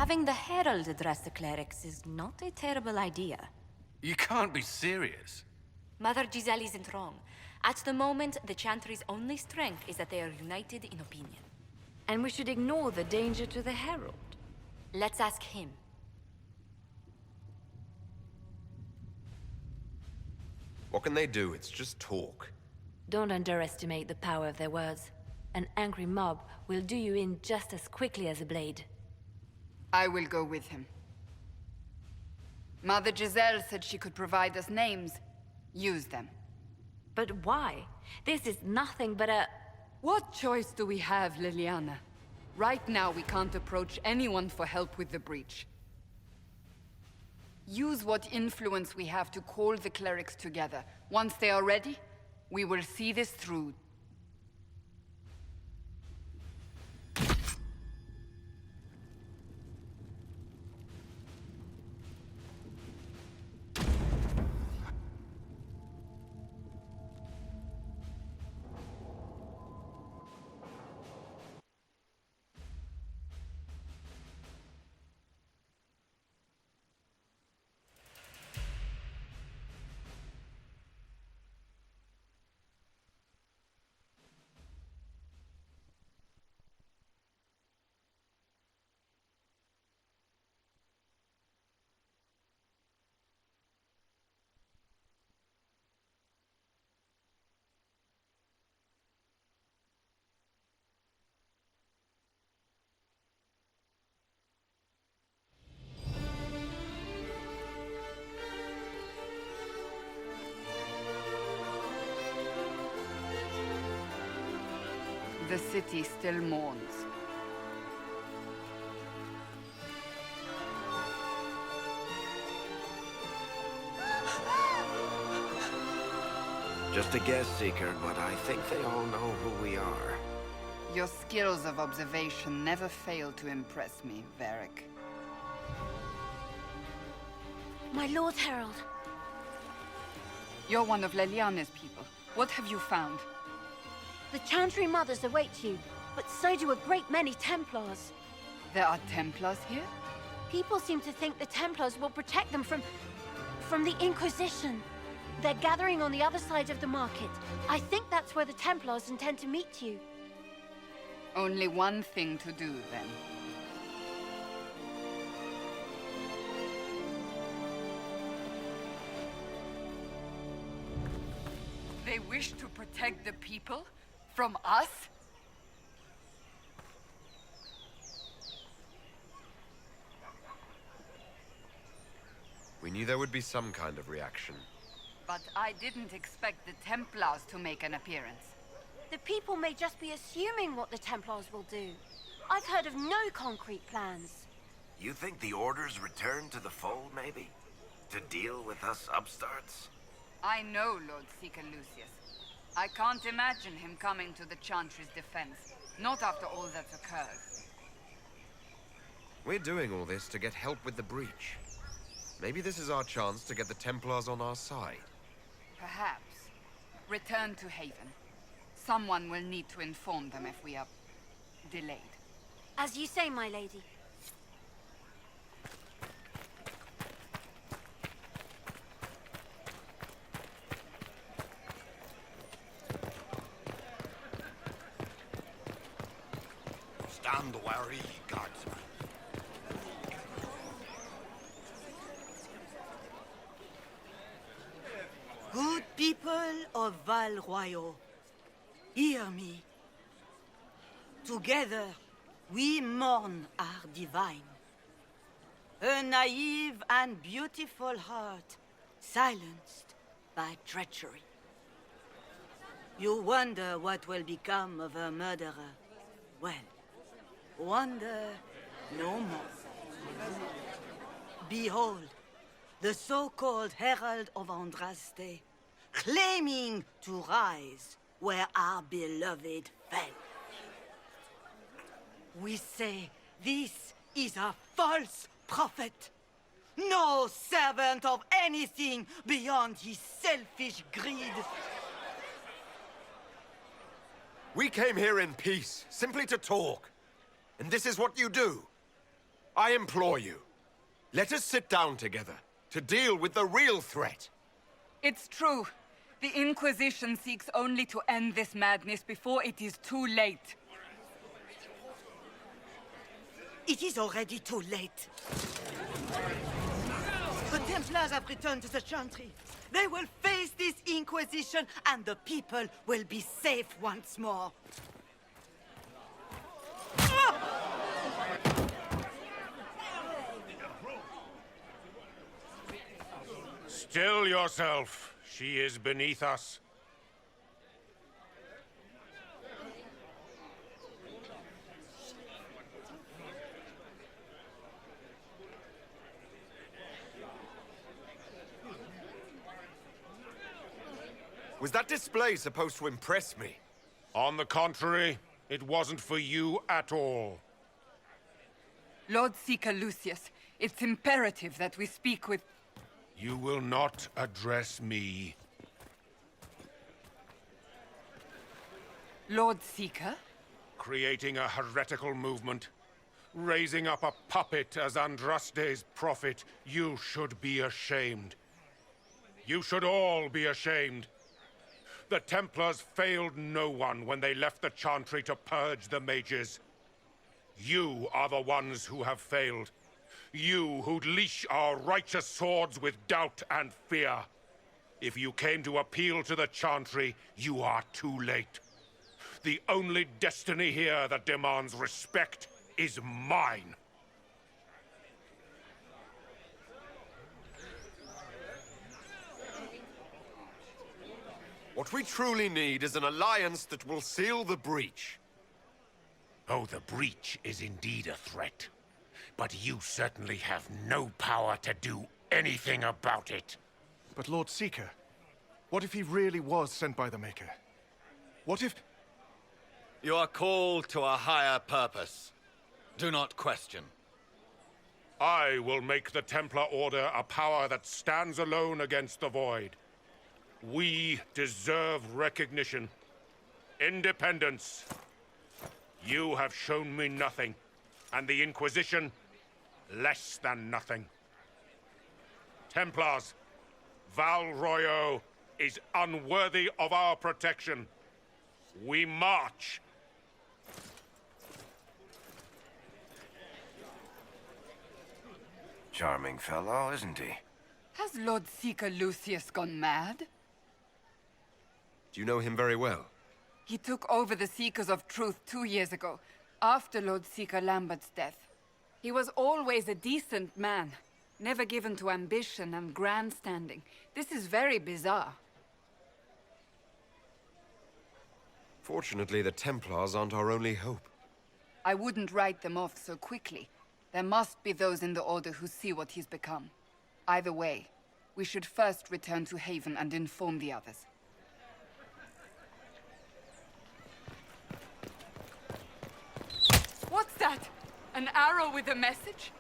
Having the Herald address the clerics is not a terrible idea. You can't be serious. Mother Giselle isn't wrong. At the moment, the Chantry's only strength is that they are united in opinion. And we should ignore the danger to the Herald. Let's ask him. What can they do? It's just talk. Don't underestimate the power of their words. An angry mob will do you in just as quickly as a blade. I will go with him. Mother Giselle said she could provide us names. Use them. But why? This is nothing but a... What choice do we have, Liliana? Right now, we can't approach anyone for help with the breach. Use what influence we have to call the clerics together. Once they are ready, we will see this through. The city still mourns. Just a guess, Seeker, but I think they all know who we are. Your skills of observation never fail to impress me, Varric. My Lord Herald. You're one of Leliana's people. What have you found? The Chantry Mothers await you, but so do a great many Templars. There are Templars here? People seem to think the Templars will protect them from the Inquisition. They're gathering on the other side of the market. I think that's where the Templars intend to meet you. Only one thing to do, then. They wish to protect the people? From us? We knew there would be some kind of reaction. But I didn't expect the Templars to make an appearance. The people may just be assuming what the Templars will do. I've heard of no concrete plans. You think the Order's return to the fold, maybe? To deal with us upstarts? I know Lord Seeker Lucius. I can't imagine him coming to the Chantry's defense. Not after all that's occurred. We're doing all this to get help with the breach. Maybe this is our chance to get the Templars on our side. Perhaps. Return to Haven. Someone will need to inform them if we are delayed. As you say, my lady. Stand wary, guardsman. Good people of Val Royal, hear me. Together, we mourn our divine. A naive and beautiful heart, silenced by treachery. You wonder what will become of a murderer. Well, wonder no more. Behold, the so-called Herald of Andraste, claiming to rise where our beloved fell. We say this is a false prophet. No servant of anything beyond his selfish greed. We came here in peace, simply to talk. And this is what you do. I implore you. Let us sit down together to deal with the real threat. It's true. The Inquisition seeks only to end this madness before it is too late. It is already too late. The Templars have returned to the Chantry. They will face this Inquisition, and the people will be safe once more. Still yourself. She is beneath us. Was that display supposed to impress me? On the contrary, it wasn't for you at all. Lord Seeker Lucius, it's imperative that we speak with... You will not address me. Lord Seeker? Creating a heretical movement. Raising up a puppet as Andraste's prophet. You should be ashamed. You should all be ashamed. The Templars failed no one when they left the Chantry to purge the mages. You are the ones who have failed. You who'd leash our righteous swords with doubt and fear. If you came to appeal to the Chantry, you are too late. The only destiny here that demands respect is mine. What we truly need is an alliance that will seal the breach. Oh, the breach is indeed a threat. But you certainly have no power to do anything about it. But Lord Seeker, what if he really was sent by the Maker? What if... You are called to a higher purpose. Do not question. I will make the Templar Order a power that stands alone against the Void. We deserve recognition. Independence. You have shown me nothing, and the Inquisition, less than nothing. Templars, Val Royo is unworthy of our protection. We march. Charming fellow, isn't he? Has Lord Seeker Lucius gone mad? Do you know him very well? He took over the Seekers of Truth 2 years ago, after Lord Seeker Lambert's death. He was always a decent man, never given to ambition and grandstanding. This is very bizarre. Fortunately, the Templars aren't our only hope. I wouldn't write them off so quickly. There must be those in the Order who see what he's become. Either way, we should first return to Haven and inform the others. What's that? An arrow with a message?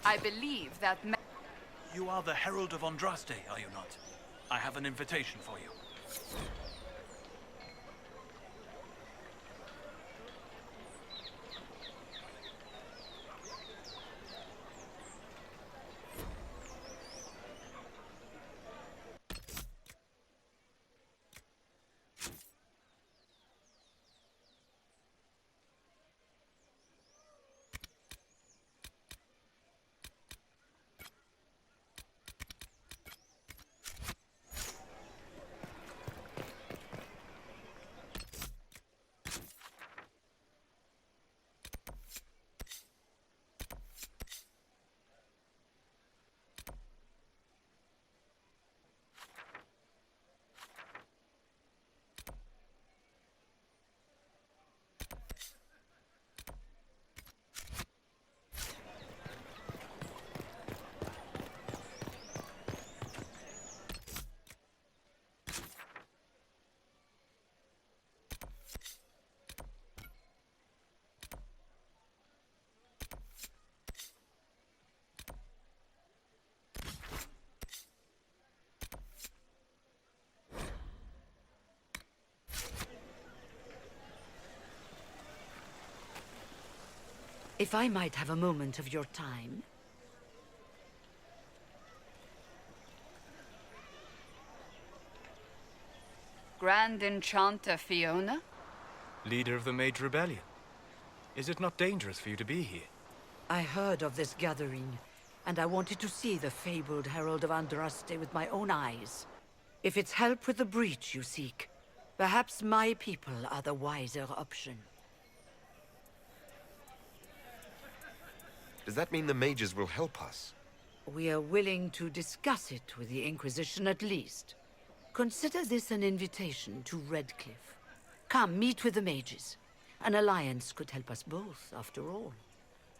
I believe that... You are the Herald of Andraste, are you not? I have an invitation for you. If I might have a moment of your time. Grand Enchanter Fiona? Leader of the Mage Rebellion. Is it not dangerous for you to be here? I heard of this gathering, and I wanted to see the fabled Herald of Andraste with my own eyes. If it's help with the breach you seek, perhaps my people are the wiser option. Does that mean the mages will help us? We are willing to discuss it with the Inquisition at least. Consider this an invitation to Redcliffe. Come, meet with the mages. An alliance could help us both, after all.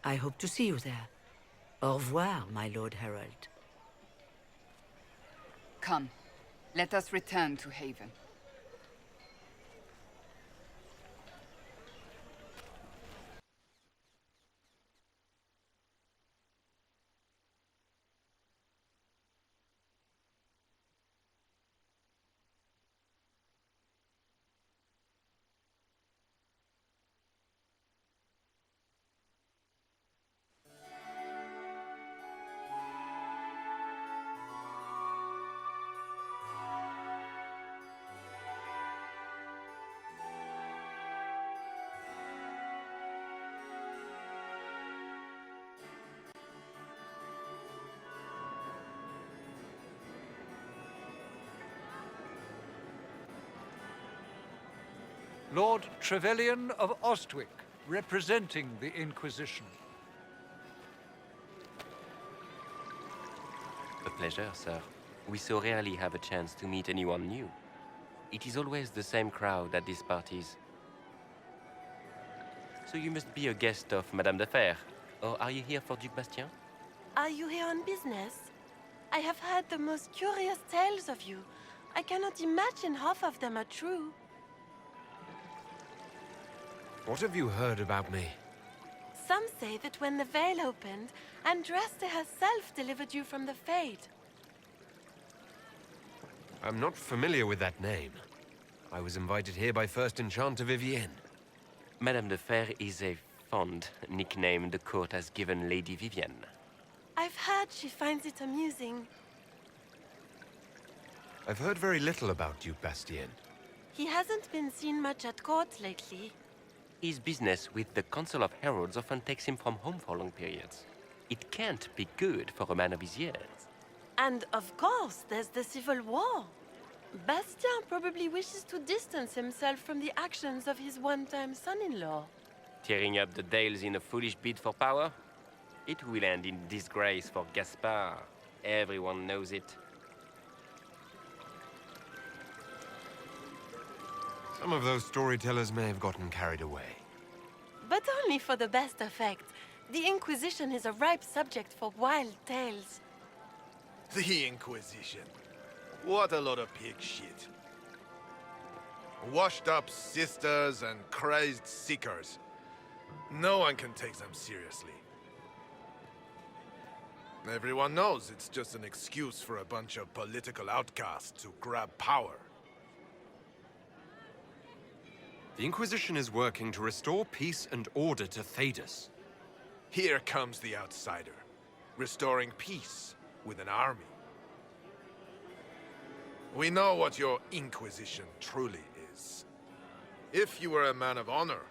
I hope to see you there. Au revoir, my Lord Herald. Come, let us return to Haven. Lord Trevelyan of Ostwick, representing the Inquisition. A pleasure, sir. We so rarely have a chance to meet anyone new. It is always the same crowd at these parties. So you must be a guest of Madame de Fer, or are you here for Duc Bastien? Are you here on business? I have heard the most curious tales of you. I cannot imagine half of them are true. What have you heard about me? Some say that when the veil opened, Andraste herself delivered you from the Fade. I'm not familiar with that name. I was invited here by First Enchanter Vivienne. Madame de Fer is a fond nickname the court has given Lady Vivienne. I've heard she finds it amusing. I've heard very little about Duke Bastien. He hasn't been seen much at court lately. His business with the Council of Heralds often takes him from home for long periods. It can't be good for a man of his years. And of course, there's the Civil War. Bastien probably wishes to distance himself from the actions of his one-time son-in-law. Tearing up the Dales in a foolish bid for power? It will end in disgrace for Gaspard. Everyone knows it. Some of those storytellers may have gotten carried away. But only for the best effect. The Inquisition is a ripe subject for wild tales. The Inquisition. What a lot of pig shit. Washed up sisters and crazed seekers. No one can take them seriously. Everyone knows it's just an excuse for a bunch of political outcasts to grab power. The Inquisition is working to restore peace and order to Thedas. Here comes the outsider, restoring peace with an army. We know what your Inquisition truly is. If you were a man of honor,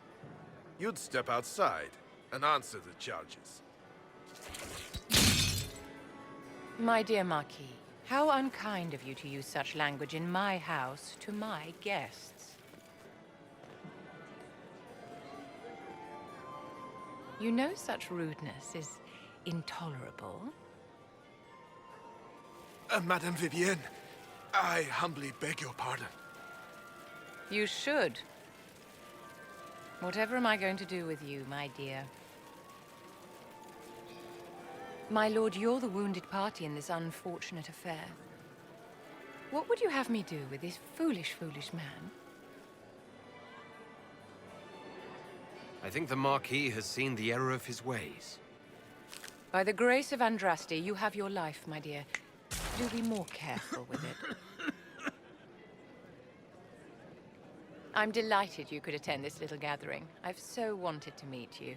you'd step outside and answer the charges. My dear Marquis, how unkind of you to use such language in my house to my guests. You know such rudeness is intolerable. Madame Vivienne, I humbly beg your pardon. You should. Whatever am I going to do with you, my dear? My lord, you're the wounded party in this unfortunate affair. What would you have me do with this foolish, foolish man? I think the Marquis has seen the error of his ways. By the grace of Andraste, you have your life, my dear. Do be more careful with it. I'm delighted you could attend this little gathering. I've so wanted to meet you.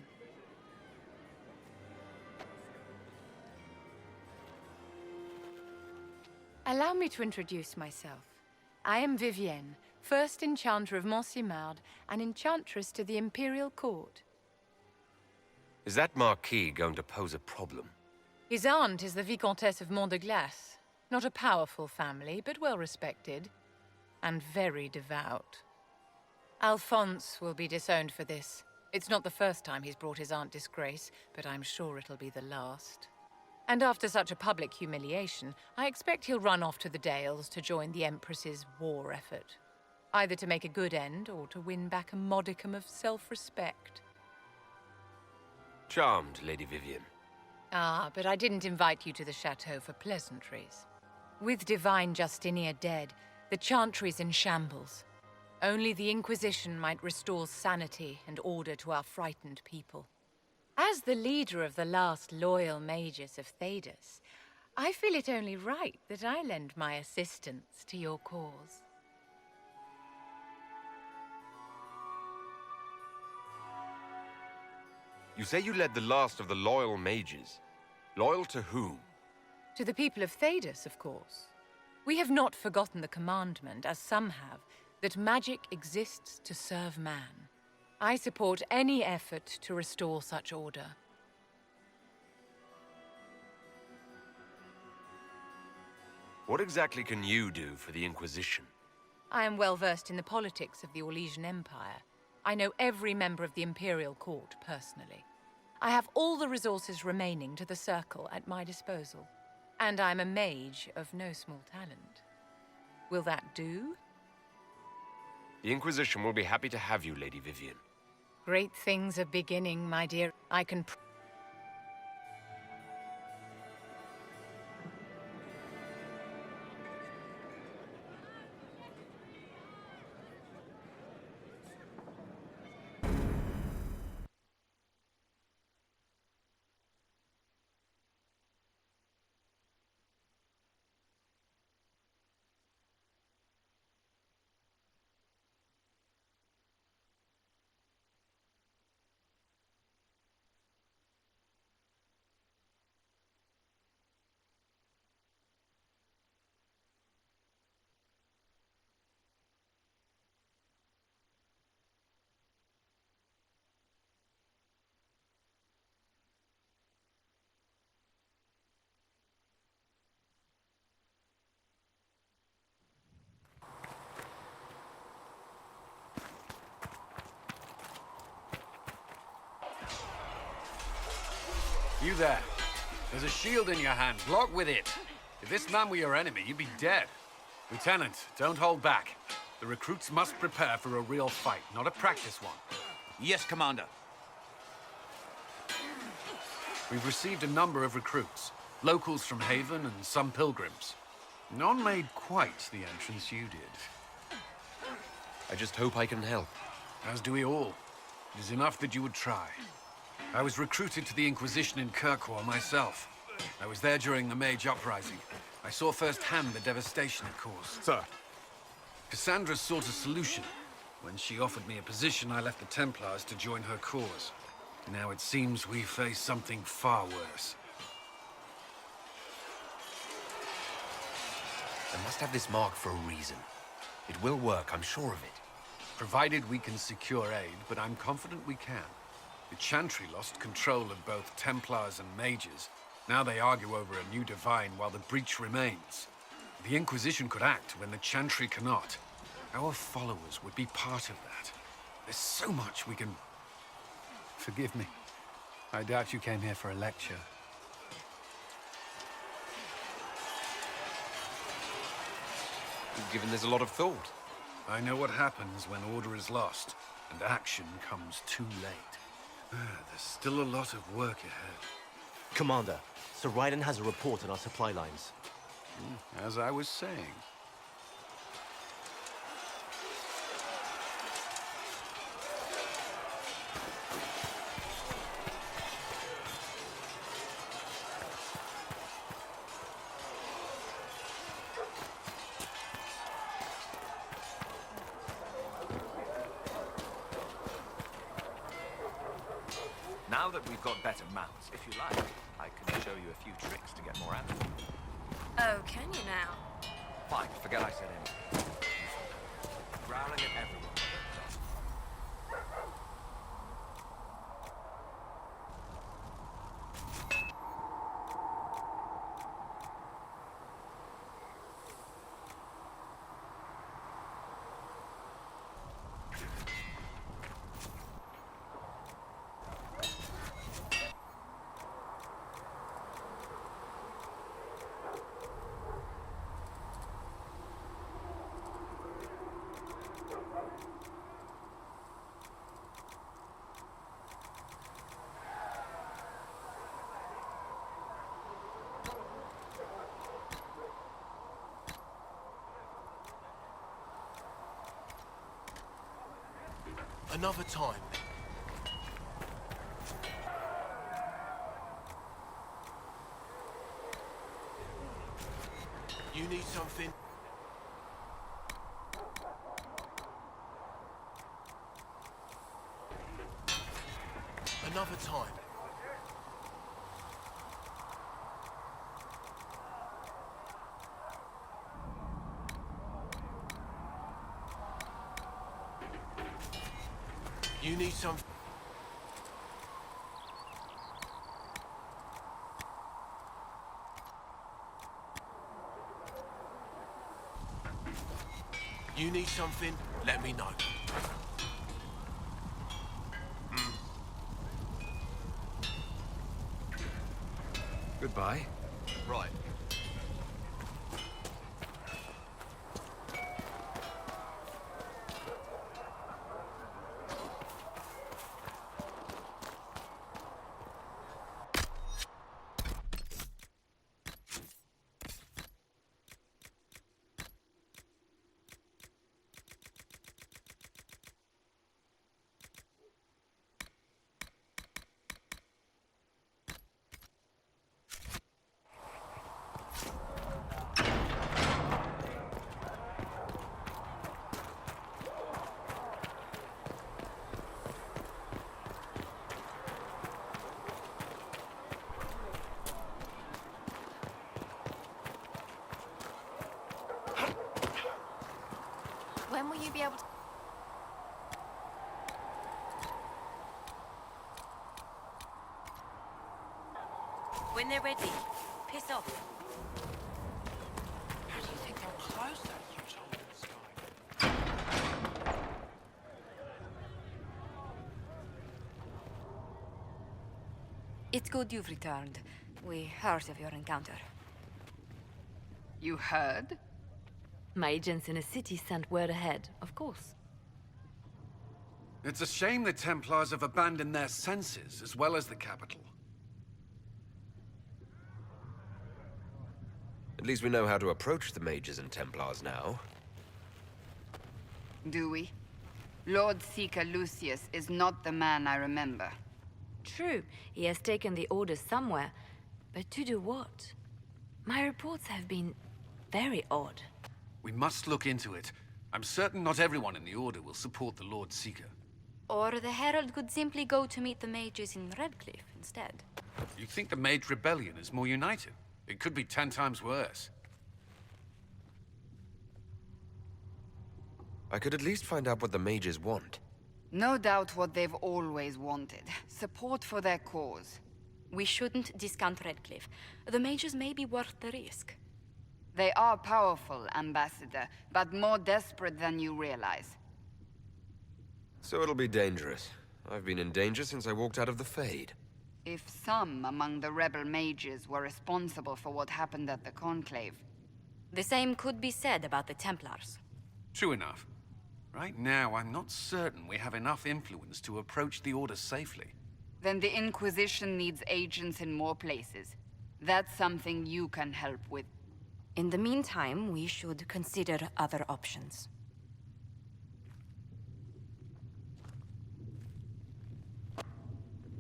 Allow me to introduce myself. I am Vivienne, first enchanter of Montsimard and enchantress to the Imperial Court. Is that Marquis going to pose a problem? His aunt is the Vicomtesse of Mont de Glace. Not a powerful family, but well respected. And very devout. Alphonse will be disowned for this. It's not the first time he's brought his aunt disgrace, but I'm sure it'll be the last. And after such a public humiliation, I expect he'll run off to the Dales to join the Empress's war effort. Either to make a good end, or to win back a modicum of self-respect. Charmed, Lady Vivienne. Ah, but I didn't invite you to the chateau for pleasantries. With Divine Justinia dead, the Chantry's in shambles. Only the Inquisition might restore sanity and order to our frightened people. As the leader of the last loyal mages of Thedas, I feel it only right that I lend my assistance to your cause. You say you led the last of the loyal mages. Loyal to whom? To the people of Thedas, of course. We have not forgotten the commandment, as some have, that magic exists to serve man. I support any effort to restore such order. What exactly can you do for the Inquisition? I am well versed in the politics of the Orlesian Empire. I know every member of the Imperial Court personally. I have all the resources remaining to the Circle at my disposal. And I'm a mage of no small talent. Will that do? The Inquisition will be happy to have you, Lady Vivienne. Great things are beginning, my dear. I can... You there. There's a shield in your hand. Block with it. If this man were your enemy, you'd be dead. Lieutenant, don't hold back. The recruits must prepare for a real fight, not a practice one. Yes, Commander. We've received a number of recruits. Locals from Haven and some pilgrims. None made quite the entrance you did. I just hope I can help. As do we all. It is enough that you would try. I was recruited to the Inquisition in Kirkwall myself. I was there during the Mage Uprising. I saw firsthand the devastation it caused. Sir. Cassandra sought a solution. When she offered me a position, I left the Templars to join her cause. Now it seems we face something far worse. I must have this mark for a reason. It will work, I'm sure of it. Provided we can secure aid, but I'm confident we can. The Chantry lost control of both Templars and Mages. Now they argue over a new Divine while the breach remains. The Inquisition could act when the Chantry cannot. Our followers would be part of that. There's so much we can... Forgive me. I doubt you came here for a lecture. You've given this a lot of thought. I know what happens when order is lost, and action comes too late. There's still a lot of work ahead. Commander, Sir Raiden has a report on our supply lines. As I was saying. Now that we've got better mounts, if you like, I can show you a few tricks to get more out of them. Oh, can you now? Fine, forget I said anything. Growling at everyone. Another time. You need something? Another time. You need some... You need something? Let me know. Goodbye. Right. When will you be able to... When they're ready, piss off. How do you think they'll close that huge hole in the sky? It's good you've returned. We heard of your encounter. You heard? My agents in the city sent word ahead, of course. It's a shame the Templars have abandoned their senses, as well as the capital. At least we know how to approach the mages and Templars now. Do we? Lord Seeker Lucius is not the man I remember. True, he has taken the orders somewhere, but to do what? My reports have been very odd. We must look into it. I'm certain not everyone in the Order will support the Lord Seeker. Or the Herald could simply go to meet the mages in Redcliffe instead. You think the Mage Rebellion is more united? It could be 10 times worse. I could at least find out what the mages want. No doubt what they've always wanted. Support for their cause. We shouldn't discount Redcliffe. The mages may be worth the risk. They are powerful, Ambassador, but more desperate than you realize. So it'll be dangerous. I've been in danger since I walked out of the Fade. If some among the rebel mages were responsible for what happened at the Conclave... The same could be said about the Templars. True enough. Right now, I'm not certain we have enough influence to approach the Order safely. Then the Inquisition needs agents in more places. That's something you can help with. In the meantime, we should consider other options.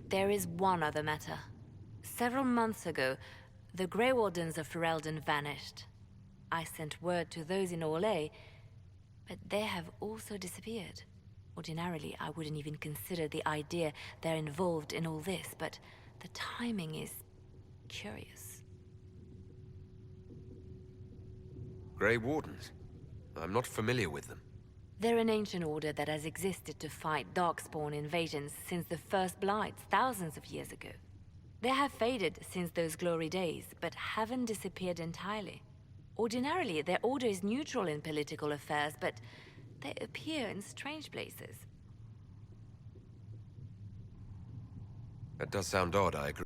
There is one other matter. Several months ago, the Grey Wardens of Ferelden vanished. I sent word to those in Orlais, but they have also disappeared. Ordinarily, I wouldn't even consider the idea they're involved in all this, but the timing is curious. Grey Wardens? I'm not familiar with them. They're an ancient order that has existed to fight darkspawn invasions since the first Blights thousands of years ago. They have faded since those glory days, but haven't disappeared entirely. Ordinarily, their order is neutral in political affairs, but they appear in strange places. That does sound odd, I agree.